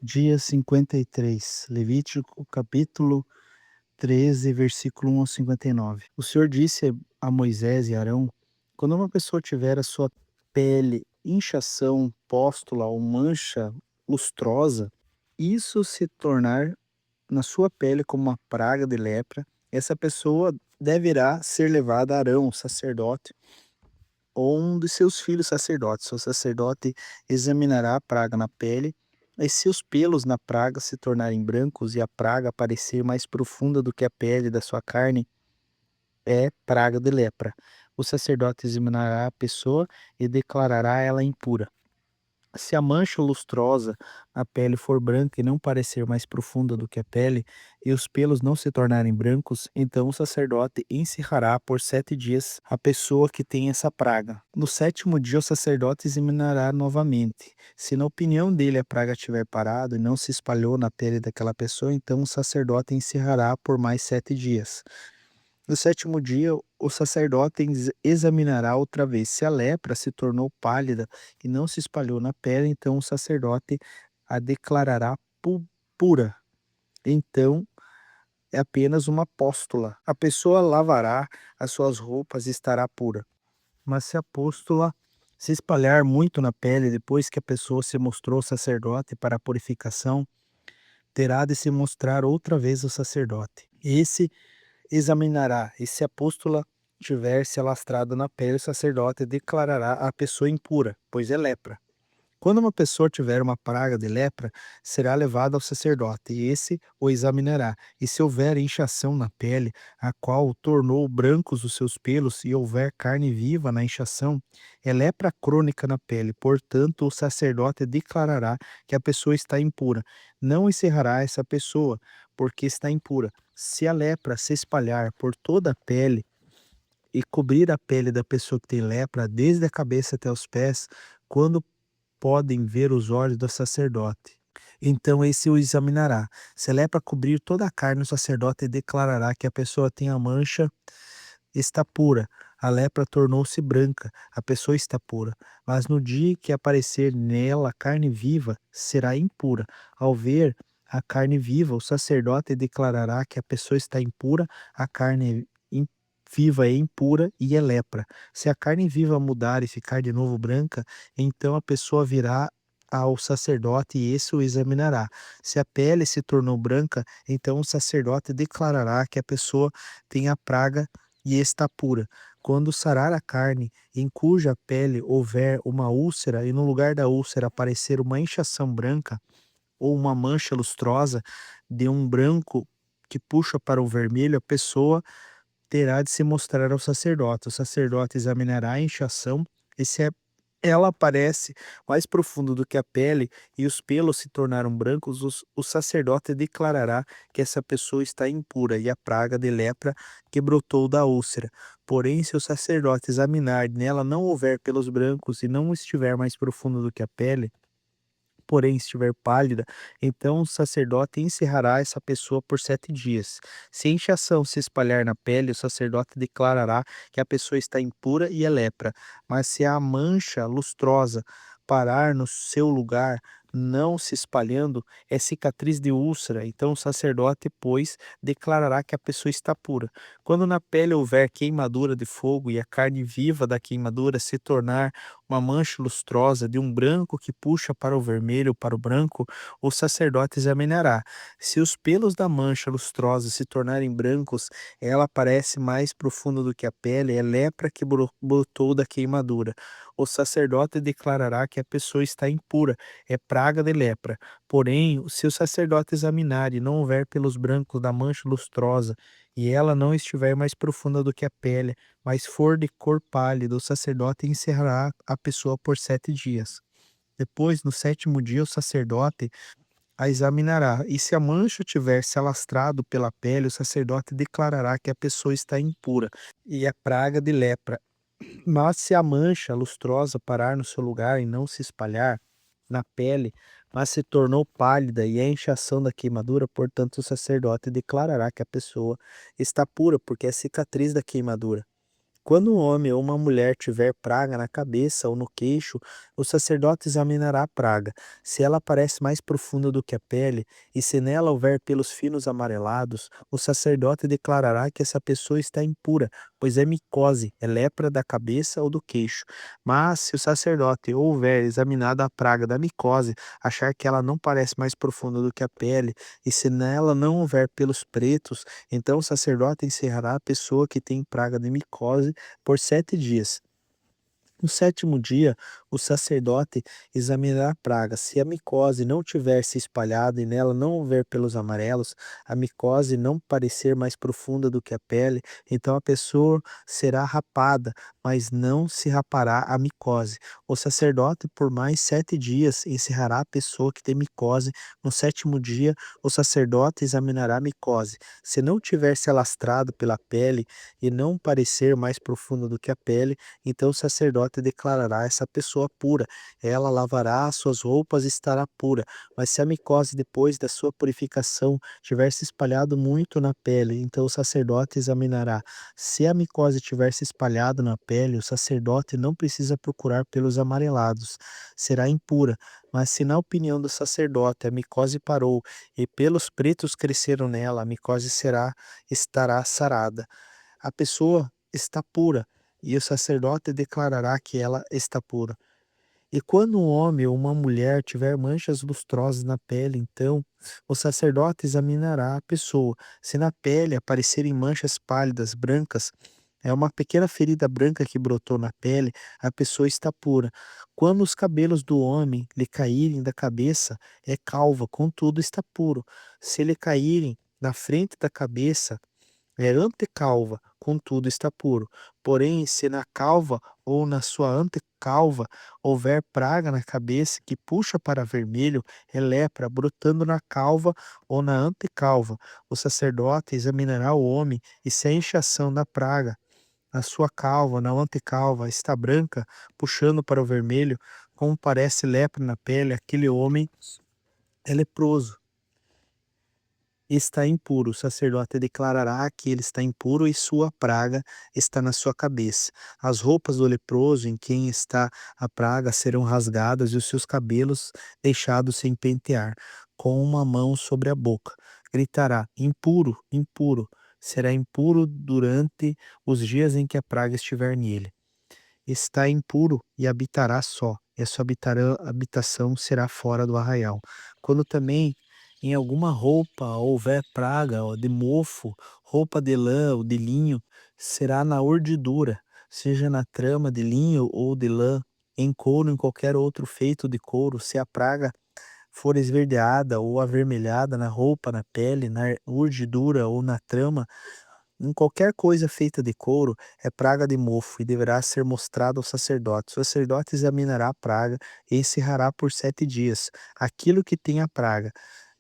Dia 53, Levítico capítulo 13, versículo 1 ao 59. O Senhor disse a Moisés e Arão: quando uma pessoa tiver a sua pele inchação, pústula ou mancha lustrosa, isso se tornar na sua pele como uma praga de lepra, essa pessoa deverá ser levada a Arão, o sacerdote, ou um de seus filhos sacerdotes. O sacerdote examinará a praga na pele, e se os pelos na praga se tornarem brancos e a praga parecer mais profunda do que a pele da sua carne, é praga de lepra. O sacerdote examinará a pessoa e declarará ela impura. Se a mancha lustrosa na pele for branca e não parecer mais profunda do que a pele, e os pelos não se tornarem brancos, então o sacerdote encerrará por 7 dias a pessoa que tem essa praga. No sétimo dia, o sacerdote examinará novamente. Se na opinião dele a praga tiver parado e não se espalhou na pele daquela pessoa, então o sacerdote encerrará por mais 7 dias. No sétimo dia, o sacerdote examinará outra vez. Se a lepra se tornou pálida e não se espalhou na pele, então o sacerdote a declarará pura. Então, é apenas uma pústula. A pessoa lavará as suas roupas e estará pura. Mas se a pústula se espalhar muito na pele depois que a pessoa se mostrou ao sacerdote para a purificação, terá de se mostrar outra vez ao sacerdote. Esse examinará, e se a pústula tiver se alastrado na pele, o sacerdote declarará a pessoa impura, pois é lepra. Quando uma pessoa tiver uma praga de lepra, será levada ao sacerdote, e esse o examinará. E se houver inchação na pele, a qual tornou brancos os seus pelos, e houver carne viva na inchação, é lepra crônica na pele. Portanto, o sacerdote declarará que a pessoa está impura. Não encerrará essa pessoa, porque está impura. Se a lepra se espalhar por toda a pele e cobrir a pele da pessoa que tem lepra, desde a cabeça até os pés, quando podem ver os olhos do sacerdote. Então esse o examinará. Se a lepra cobrir toda a carne, o sacerdote declarará que a pessoa tem a mancha, está pura. A lepra tornou-se branca, a pessoa está pura. Mas no dia que aparecer nela carne viva, será impura. Ao ver a carne viva, o sacerdote declarará que a pessoa está impura, a carne viva é impura e é lepra. Se a carne viva mudar e ficar de novo branca, então a pessoa virá ao sacerdote e esse o examinará. Se a pele se tornou branca, então o sacerdote declarará que a pessoa tem a praga e está pura. Quando sarar a carne, em cuja pele houver uma úlcera, e no lugar da úlcera aparecer uma inchação branca, ou uma mancha lustrosa de um branco que puxa para o vermelho, a pessoa terá de se mostrar ao sacerdote. O sacerdote examinará a inchação, e se ela aparece mais profundo do que a pele e os pelos se tornaram brancos, o sacerdote declarará que essa pessoa está impura e a praga de lepra que brotou da úlcera. Porém, se o sacerdote examinar e nela não houver pelos brancos e não estiver mais profundo do que a pele, porém estiver pálida, então o sacerdote encerrará essa pessoa por 7 dias. Se a inchação se espalhar na pele, o sacerdote declarará que a pessoa está impura e é lepra. Mas se a mancha lustrosa parar no seu lugar, não se espalhando, é cicatriz de úlcera. Então o sacerdote, pois, declarará que a pessoa está pura. Quando na pele houver queimadura de fogo e a carne viva da queimadura se tornar uma mancha lustrosa de um branco que puxa para o vermelho, para o branco, o sacerdote examinará. Se os pelos da mancha lustrosa se tornarem brancos, ela parece mais profunda do que a pele, é lepra que brotou da queimadura. O sacerdote declarará que a pessoa está impura, é praga de lepra. Porém, se o sacerdote examinar e não houver pelos brancos da mancha lustrosa, e ela não estiver mais profunda do que a pele, mas for de cor pálida, o sacerdote encerrará a pessoa por 7 dias. Depois, no sétimo dia, o sacerdote a examinará, e se a mancha tiver se alastrado pela pele, o sacerdote declarará que a pessoa está impura, e é praga de lepra. Mas se a mancha lustrosa parar no seu lugar e não se espalhar na pele, mas se tornou pálida e é inchação da queimadura, portanto o sacerdote declarará que a pessoa está pura, porque é cicatriz da queimadura. Quando um homem ou uma mulher tiver praga na cabeça ou no queixo, o sacerdote examinará a praga. Se ela parece mais profunda do que a pele, e se nela houver pelos finos amarelados, o sacerdote declarará que essa pessoa está impura, pois é micose, é lepra da cabeça ou do queixo. Mas se o sacerdote houver examinado a praga da micose, achar que ela não parece mais profunda do que a pele, e se nela não houver pelos pretos, então o sacerdote encerrará a pessoa que tem praga de micose por 7 dias. No sétimo dia, o sacerdote examinará a praga. Se a micose não tiver se espalhado e nela não houver pelos amarelos, a micose não parecer mais profunda do que a pele, então a pessoa será rapada, mas não se rapará a micose. O sacerdote, por mais 7 dias, encerrará a pessoa que tem micose. No sétimo dia, o sacerdote examinará a micose. Se não tiver se alastrado pela pele e não parecer mais profunda do que a pele, então o sacerdote declarará essa pessoa pura. Ela lavará as suas roupas e estará pura. Mas se a micose depois da sua purificação tiver se espalhado muito na pele, então o sacerdote examinará. Se a micose tiver se espalhado na pele, o sacerdote não precisa procurar pelos amarelados. Será impura. Mas se na opinião do sacerdote a micose parou e pelos pretos cresceram nela, a micose estará sarada. A pessoa está pura, e o sacerdote declarará que ela está pura. E quando um homem ou uma mulher tiver manchas lustrosas na pele, então o sacerdote examinará a pessoa. Se na pele aparecerem manchas pálidas, brancas, é uma pequena ferida branca que brotou na pele, a pessoa está pura. Quando os cabelos do homem lhe caírem da cabeça, é calva, contudo está puro. Se lhe caírem na frente da cabeça, é antecalva, contudo está puro. Porém, se na calva ou na sua antecalva houver praga na cabeça que puxa para vermelho, é lepra brotando na calva ou na antecalva. O sacerdote examinará o homem, e se a inchação da praga na sua calva, na antecalva, está branca, puxando para o vermelho, como parece lepra na pele, aquele homem é leproso, está impuro. O sacerdote declarará que ele está impuro e sua praga está na sua cabeça. As roupas do leproso em quem está a praga serão rasgadas e os seus cabelos deixados sem pentear, com uma mão sobre a boca. Gritará: impuro, impuro. Será impuro durante os dias em que a praga estiver nele. Está impuro e habitará só, e a sua habitação será fora do arraial. Quando também em alguma roupa houver praga ó, de mofo, roupa de lã ou de linho, será na urdidura, seja na trama de linho ou de lã, em couro, em qualquer outro feito de couro, se a praga for esverdeada ou avermelhada na roupa, na pele, na urdidura ou na trama, em qualquer coisa feita de couro é praga de mofo e deverá ser mostrado ao sacerdote. O sacerdote examinará a praga e encerrará por 7 dias aquilo que tem a praga.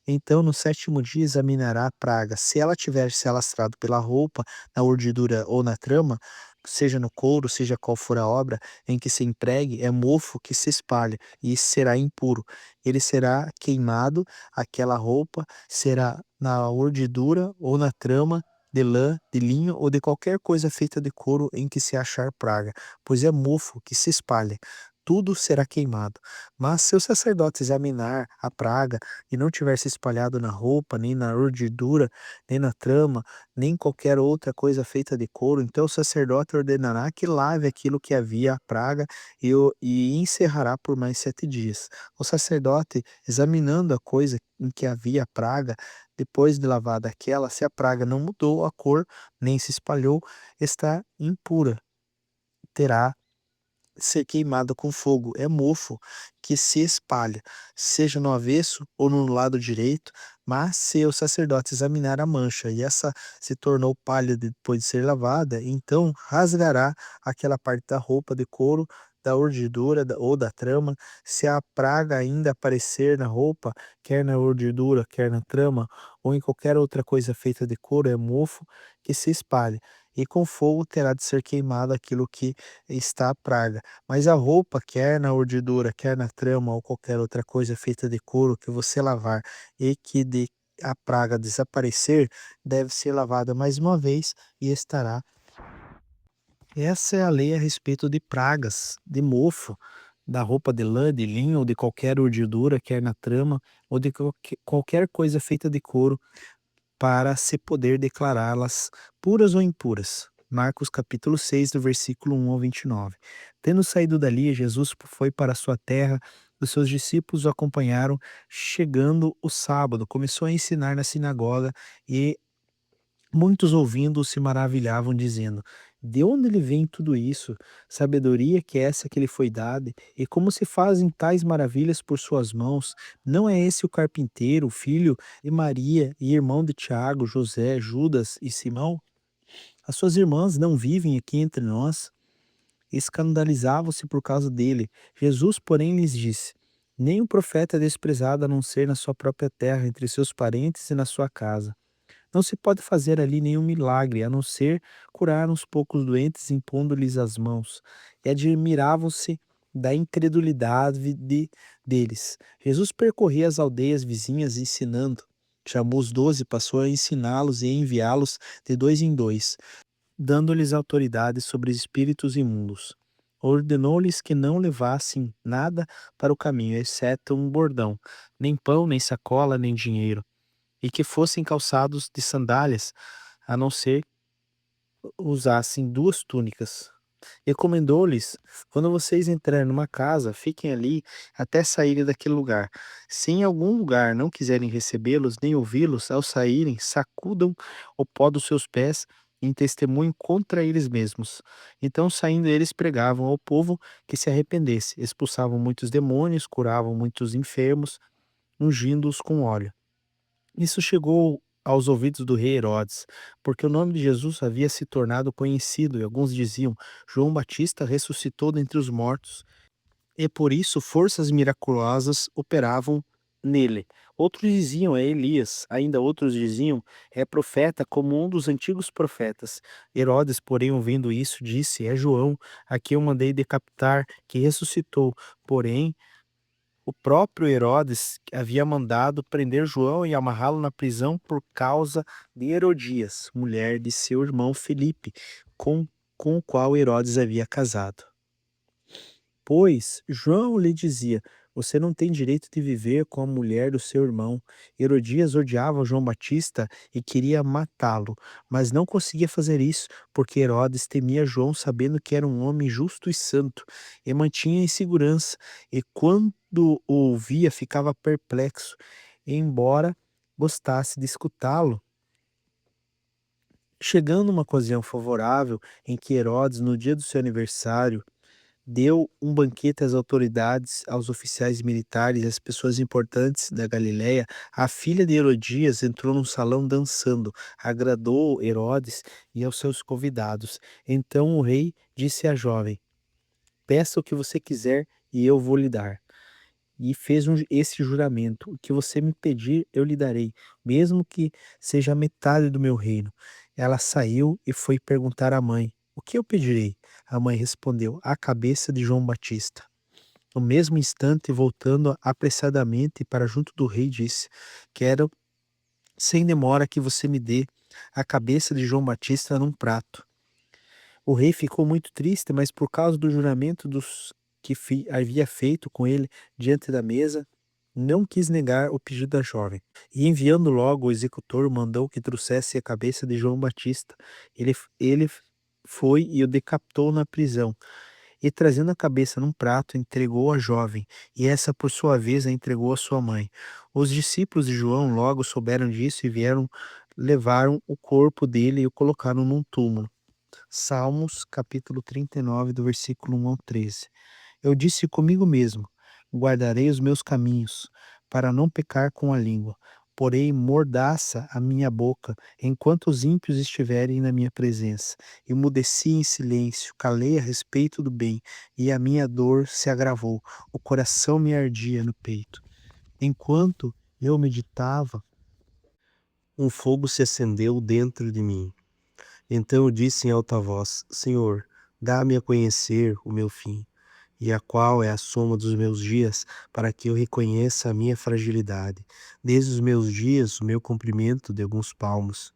Então, no sétimo dia, examinará a praga. Se ela tiver se alastrado pela roupa, na urdidura ou na trama, seja no couro, seja qual for a obra em que se empregue, é mofo que se espalha, e será impuro. Ele será queimado, aquela roupa será na urdidura ou na trama de lã, de linho ou de qualquer coisa feita de couro em que se achar praga, pois é mofo que se espalha. Tudo será queimado. Mas se o sacerdote examinar a praga, e não tiver se espalhado na roupa, nem na urdidura, nem na trama, nem qualquer outra coisa feita de couro, então o sacerdote ordenará que lave aquilo que havia a praga e encerrará por mais 7 dias. O sacerdote, examinando a coisa em que havia a praga, depois de lavada aquela, se a praga não mudou a cor, nem se espalhou, está impura, terá ser queimada com fogo, é mofo que se espalha, seja no avesso ou no lado direito, mas se o sacerdote examinar a mancha e essa se tornou pálida depois de ser lavada, então rasgará aquela parte da roupa de couro, da urdidura ou da trama. Se a praga ainda aparecer na roupa, quer na urdidura, quer na trama, ou em qualquer outra coisa feita de couro, é mofo que se espalha. E com fogo terá de ser queimado aquilo que está a praga. Mas a roupa, quer na urdidura, quer na trama ou qualquer outra coisa feita de couro que você lavar e que de a praga desaparecer, deve ser lavada mais uma vez e estará Essa é a lei a respeito de pragas, de mofo, da roupa de lã, de linho ou de qualquer urdidura, quer na trama, ou de qualquer coisa feita de couro, para se poder declará-las puras ou impuras. Marcos capítulo 6, do versículo 1 ao 29. Tendo saído dali, Jesus foi para a sua terra, os seus discípulos o acompanharam. Chegando o sábado, começou a ensinar na sinagoga e muitos ouvindo se maravilhavam, dizendo: De onde lhe vem tudo isso? Sabedoria que é essa que lhe foi dada? E como se fazem tais maravilhas por suas mãos? Não é esse o carpinteiro, filho de Maria e irmão de Tiago, José, Judas e Simão? As suas irmãs não vivem aqui entre nós? Escandalizavam-se por causa dele. Jesus, porém, lhes disse: Nem um profeta é desprezado a não ser na sua própria terra, entre seus parentes e na sua casa. Não se pode fazer ali nenhum milagre, a não ser curar uns poucos doentes impondo-lhes as mãos. E admiravam-se da incredulidade deles. Jesus percorria as aldeias vizinhas ensinando. Chamou os 12, passou a ensiná-los e a enviá-los de dois em dois, dando-lhes autoridade sobre espíritos imundos. Ordenou-lhes que não levassem nada para o caminho, exceto um bordão, nem pão, nem sacola, nem dinheiro, e que fossem calçados de sandálias, a não ser usassem 2 túnicas. Recomendou-lhes: quando vocês entrarem numa casa, fiquem ali até saírem daquele lugar. Se em algum lugar não quiserem recebê-los nem ouvi-los, ao saírem, sacudam o pó dos seus pés em testemunho contra eles mesmos. Então, saindo, eles pregavam ao povo que se arrependesse, expulsavam muitos demônios, curavam muitos enfermos, ungindo-os com óleo. Isso chegou aos ouvidos do rei Herodes, porque o nome de Jesus havia se tornado conhecido, e alguns diziam: João Batista ressuscitou dentre os mortos, e por isso forças miraculosas operavam nele. Outros diziam: é Elias. Ainda outros diziam: é profeta, como um dos antigos profetas. Herodes, porém, ouvindo isso, disse: é João, a quem eu mandei decapitar, que ressuscitou. Porém, o próprio Herodes havia mandado prender João e amarrá-lo na prisão por causa de Herodias, mulher de seu irmão Felipe, com, com o qual Herodes havia casado. Pois João lhe dizia: Você não tem direito de viver com a mulher do seu irmão. Herodias odiava João Batista e queria matá-lo, mas não conseguia fazer isso, porque Herodes temia João, sabendo que era um homem justo e santo, e mantinha em segurança, e quando o ouvia ficava perplexo, embora gostasse de escutá-lo. Chegando uma ocasião favorável em que Herodes, no dia do seu aniversário, deu um banquete às autoridades, aos oficiais militares, às pessoas importantes da Galiléia, a filha de Herodias entrou num salão dançando, agradou Herodes e aos seus convidados. Então o rei disse à jovem: Peça o que você quiser e eu vou lhe dar. E fez esse juramento: O que você me pedir, eu lhe darei, mesmo que seja a metade do meu reino. Ela saiu e foi perguntar à mãe: O que eu pedirei? A mãe respondeu: A cabeça de João Batista. No mesmo instante, voltando apressadamente para junto do rei, disse: Quero, sem demora, que você me dê a cabeça de João Batista num prato. O rei ficou muito triste, mas por causa do juramento dos que havia feito com ele diante da mesa, não quis negar o pedido da jovem. E enviando logo o executor, mandou que trouxesse a cabeça de João Batista. Ele foi e o decapitou na prisão. E trazendo a cabeça num prato, entregou à jovem, e essa por sua vez a entregou à sua mãe. Os discípulos de João logo souberam disso e vieram, levaram o corpo dele e o colocaram num túmulo. Salmos capítulo 39, do versículo 1 ao 13. Eu disse comigo mesmo: guardarei os meus caminhos, para não pecar com a língua. Porém, mordaça a minha boca, enquanto os ímpios estiverem na minha presença. Emudeci em silêncio, calei a respeito do bem, e a minha dor se agravou. O coração me ardia no peito. Enquanto eu meditava, um fogo se acendeu dentro de mim. Então eu disse em alta voz: Senhor, dá-me a conhecer o meu fim, e a qual é a soma dos meus dias, para que eu reconheça a minha fragilidade. Desde os meus dias, o meu comprimento de alguns palmos.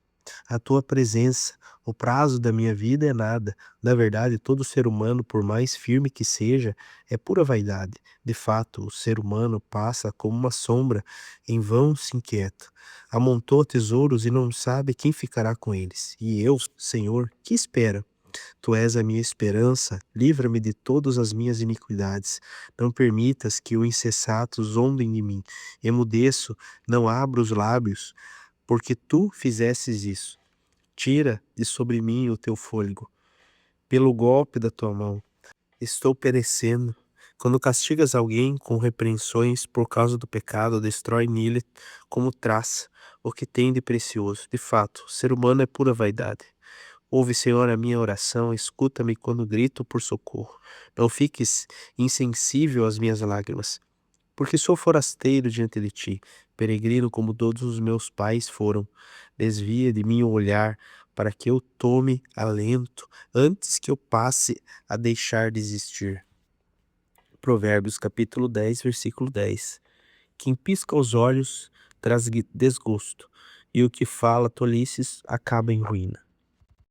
A tua presença, o prazo da minha vida é nada. Na verdade, todo ser humano, por mais firme que seja, é pura vaidade. De fato, o ser humano passa como uma sombra, em vão se inquieta. Amontoa tesouros e não sabe quem ficará com eles. E eu, Senhor, que espera? Tu és a minha esperança, livra-me de todas as minhas iniquidades. Não permitas que o insensato zombem de mim. Emudeço, não abro os lábios, porque tu fizesses isso. Tira de sobre mim o teu fôlego, pelo golpe da tua mão. Estou perecendo. Quando castigas alguém com repreensões por causa do pecado, destrói nele como traça o que tem de precioso. De fato, o ser humano é pura vaidade. Ouve, Senhor, a minha oração, escuta-me quando grito por socorro. Não fiques insensível às minhas lágrimas, porque sou forasteiro diante de ti, peregrino como todos os meus pais foram. Desvia de mim o olhar, para que eu tome alento, antes que eu passe a deixar de existir. Provérbios capítulo 10, versículo 10. Quem pisca os olhos traz desgosto, e o que fala tolices acaba em ruína.